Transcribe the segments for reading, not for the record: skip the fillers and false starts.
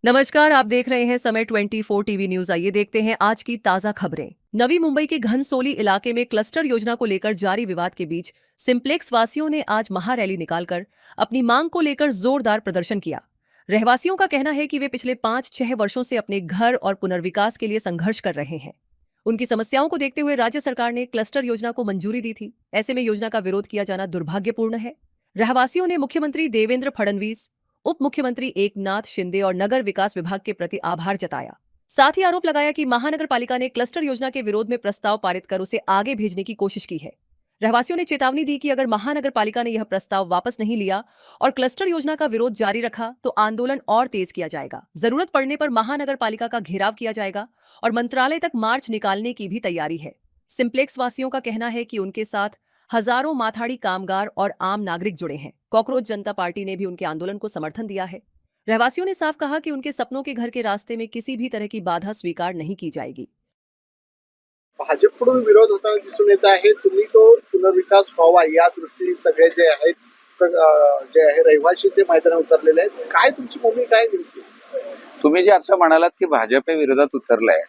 नमस्कार, आप देख रहे हैं समय 24 टीवी न्यूज। आइए देखते हैं आज की ताजा खबरें। नवी मुंबई के घनसोली इलाके में क्लस्टर योजना को लेकर जारी विवाद के बीच सिंप्लेक्स वासियों ने आज महारैली निकालकर अपनी मांग को लेकर जोरदार प्रदर्शन किया। रहवासियों का कहना है कि वे पिछले 5-6 वर्षों से अपने घर और पुनर्विकास के लिए संघर्ष कर रहे हैं। उनकी समस्याओं को देखते हुए राज्य सरकार ने क्लस्टर योजना को मंजूरी दी थी। ऐसे में योजना का विरोध किया जाना दुर्भाग्यपूर्ण है। रहवासियों ने मुख्यमंत्री देवेंद्र फडणवीस, उप मुख्यमंत्री एकनाथ शिंदे और नगर विकास विभाग के प्रति आभार जताया। साथ ही आरोप लगाया कि महानगर पालिका ने क्लस्टर योजना के विरोध में प्रस्ताव पारित कर उसे आगे भेजने की कोशिश की है। रहवासियों ने चेतावनी दी कि अगर महानगर पालिका ने यह प्रस्ताव वापस नहीं लिया और क्लस्टर योजना का विरोध जारी रखा तो आंदोलन और तेज किया जाएगा। जरूरत पड़ने पर महानगर पालिका का घेराव किया जाएगा और मंत्रालय तक मार्च निकालने की भी तैयारी है। सिंप्लेक्स वासियों का कहना है कि उनके साथ हजारों माथाड़ी कामगार और आम नागरिक जुड़े हैं। कॉकरोच जनता पार्टी ने भी उनके आंदोलन को समर्थन दिया है। रहवासियों ने साफ कहा कि उनके सपनों के घर के रास्ते में किसी भी तरह की बाधा स्वीकार नहीं की जाएगी। भाजपकडून विरोध होताना दिसून येत आहे। तुम्ही तो पुनर्विकास व्हावा या दृष्टीने सगळे जे आहेत जे आहे रहिवासी ते मैदानात उतरलेले आहेत। काय तुमची भूमिका आहे नेमकी? तुम्ही जे आता म्हणालात की भाजप विरोधात उतरलाय,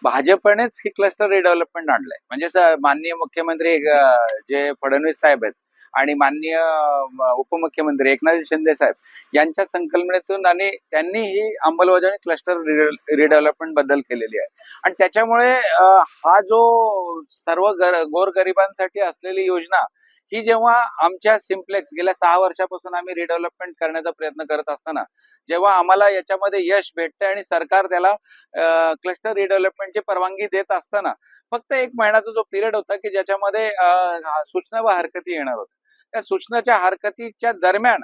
भाजपनेच ही क्लस्टर रिडेव्हलपमेंट आणलंय। म्हणजे माननीय मुख्यमंत्री जे फडणवीस साहेब आहेत आणि माननीय उपमुख्यमंत्री एकनाथ शिंदे साहेब यांच्या संकल्पनेतून आणि त्यांनी ही अंमलबजावणी क्लस्टर रिडेव्हलपमेंट बद्दल केलेली आहे। आणि त्याच्यामुळे हा जो सर्व गोरगरिबांसाठी असलेली योजना ही जेव्हा आमच्या सिंप्लेक्स गेल्या 6 वर्षापासून आम्ही रिडेव्हलपमेंट करण्याचा प्रयत्न करत असताना जेव्हा आम्हाला याच्यामध्ये यश भेटतं आणि सरकार त्याला क्लस्टर रिडेव्हलपमेंटची परवानगी देत असताना फक्त 1 महिन्याचा जो पिरियड होता की ज्याच्यामध्ये सूचना व हरकती येणार होत्या। त्या सूचनाच्या हरकतीच्या दरम्यान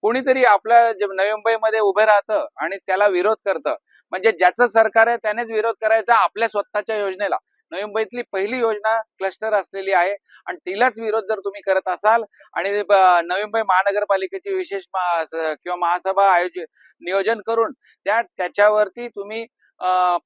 कोणीतरी आपल्या नवी मुंबईमध्ये उभे राहतं आणि त्याला विरोध करतं। म्हणजे ज्याचं सरकार आहे त्यानेच विरोध करायचा आपल्या स्वतःच्या योजनेला। नवी मुंबईतली पहिली योजना क्लस्टर असलेली आहे आणि तिलाच विरोध जर तुम्ही करत असाल आणि नवी मुंबई महानगरपालिकेची विशेष किंवा महासभा नियोजन करून त्याच्यावरती तुम्ही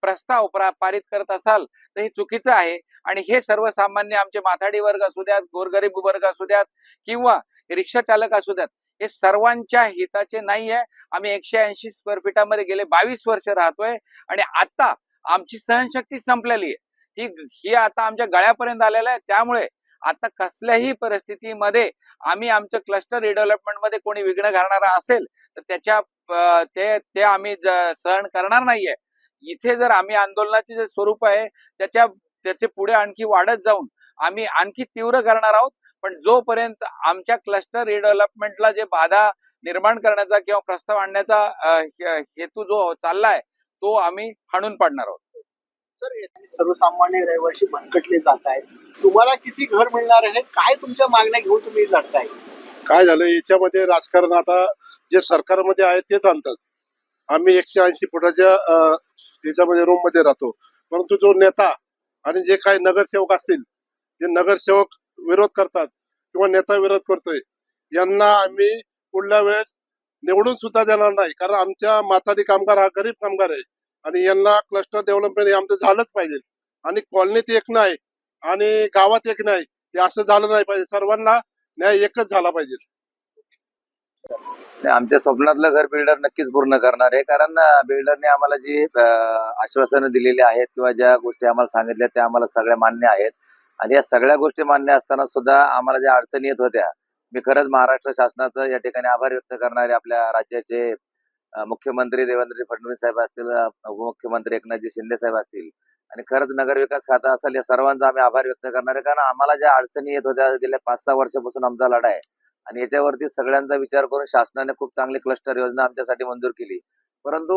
प्रस्ताव पारित करत असाल तर हे चुकीचं आहे। आणि हे सर्वसामान्य आमचे माथाडी वर्ग असू द्यात, गोरगरीब वर्ग असू द्यात किंवा रिक्षा चालक असू द्यात, हे सर्वांच्या हिताचे नाहीये। आम्ही 180 स्क्वेअर फीटामध्ये गेले 22 वर्ष राहतोय आणि आता आमची सहनशक्ती संपलेली आहे। ही आता आमच्या गळ्यापर्यंत आलेलं आहे। त्यामुळे आता कसल्याही परिस्थितीमध्ये आम्ही आमचं क्लस्टर रिडेव्हलपमेंट मध्ये कोणी विघ्न घालणारा असेल तर ते आम्ही सहन करणार नाहीये। इथे जर आम्ही आंदोलनाचे जे स्वरूप आहे त्याचे पुढे आणखी वाढत जाऊन आम्ही आणखी तीव्र करणार आहोत। पण जोपर्यंत आमच्या क्लस्टर रिडेव्हलपमेंटला जे बाधा निर्माण करण्याचा किंवा प्रस्ताव आणण्याचा हेतू जो चाललाय तो आम्ही हाणून पाडणार आहोत। सर, सर्वसामान्य रहिवासी भरकटले जात आहेत। तुम्हाला किती घर मिळणार आहे? काय तुमच्या मागण्या घेऊन तुम्ही लढताय? काय झालं याच्यामध्ये राजकारण आता जे सरकारमध्ये आहे तेच आणतात। आम्ही 180 फुटाच्या याच्यामध्ये रूम मध्ये राहतो, परंतु जो नेता आणि जे काही नगरसेवक असतील, जे नगरसेवक विरोध करतात किंवा नेता विरोध करतोय, यांना आम्ही पुढल्या वेळेस निवडून सुद्धा देणार नाही। कारण आमच्या माथाडी कामगार हा गरीब कामगार आहे आणि यांना क्लस्टर डेव्हलपमेंट हे आमचं झालंच पाहिजे। आणि कॉलनीत एक नाही आणि गावात एक नाही, हे असं झालं नाही पाहिजे। सर्वांना न्याय एकच झाला पाहिजे। आमच्या स्वप्नातलं घर बिल्डर नक्कीच पूर्ण करणार आहे। कारण बिल्डरने आम्हाला जी आश्वासनं दिलेली आहेत किंवा ज्या गोष्टी आम्हाला सांगितल्या त्या आम्हाला सगळ्या मान्य आहेत। आणि या सगळ्या गोष्टी मान्य असताना सुद्धा आम्हाला ज्या अडचणी येत होत्या, मी खरंच महाराष्ट्र शासनाचं या ठिकाणी आभार व्यक्त करणारे आपल्या राज्याचे मुख्यमंत्री देवेंद्र फडणवीस साहेब असतील, उपमुख्यमंत्री एकनाथजी शिंदे साहेब असतील आणि खरंच नगरविकास खाता असेल, या सर्वांचा आम्ही आभार व्यक्त करणार आहे। कारण आम्हाला ज्या अडचणी येत होत्या गेल्या 5-6 वर्षापासून आमचा लढा आहे आणि याच्यावरती सगळ्यांचा विचार करून शासनाने खूप चांगली क्लस्टर योजना आमच्यासाठी मंजूर केली। परंतु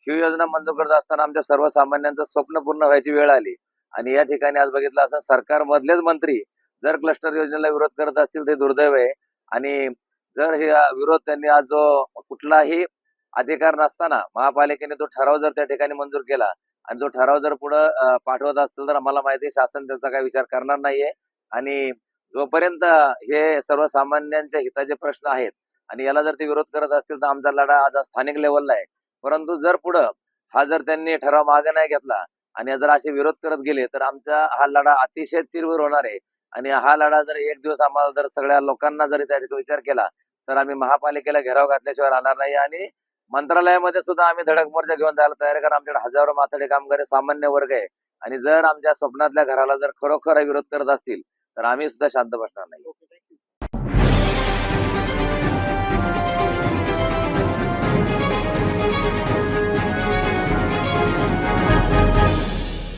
ही योजना मंजूर करत असताना आमच्या सर्वसामान्यांचं स्वप्न पूर्ण व्हायची वेळ आली आणि या ठिकाणी आज बघितलं असं सरकारमधलेच मंत्री जर क्लस्टर योजनेला विरोध करत असतील ते दुर्दैव आहे। आणि जर हे विरोध त्यांनी आज जो कुठलाही अधिकार नसताना महापालिकेने तो ठराव जर त्या ठिकाणी मंजूर केला आणि जो ठराव जर पुढे पाठवत असतील तर आम्हाला माहिती आहे शासन त्याचा काही विचार करणार नाहीये। आणि जोपर्यंत हे सर्वसामान्यांच्या हिताचे प्रश्न आहेत आणि याला जर ते विरोध करत असतील तर आमचा लढा आज स्थानिक लेवलला आहे। परंतु जर पुढं हा जर त्यांनी ठराव मागे नाही घेतला आणि जर असे विरोध करत गेले तर आमचा हा लढा अतिशय तीव्र होणार आहे। आणि हा लढा जर एक दिवस आम्हाला जर सगळ्या लोकांना जर त्या विचार केला तर आम्ही महापालिकेला घेराव घातल्याशिवाय राहणार नाही। आणि मंत्रालयामध्ये सुद्धा आम्ही धडक मोर्चा घेऊन जायला तयार आहे, कारण आमच्याकडे हजारो माथाडी कामगार सामान्य वर्ग आहे आणि जर आमच्या स्वप्नातल्या घराला जर खरोखर विरोध करत असतील तर आम्ही सुद्धा शांत बसणार नाही.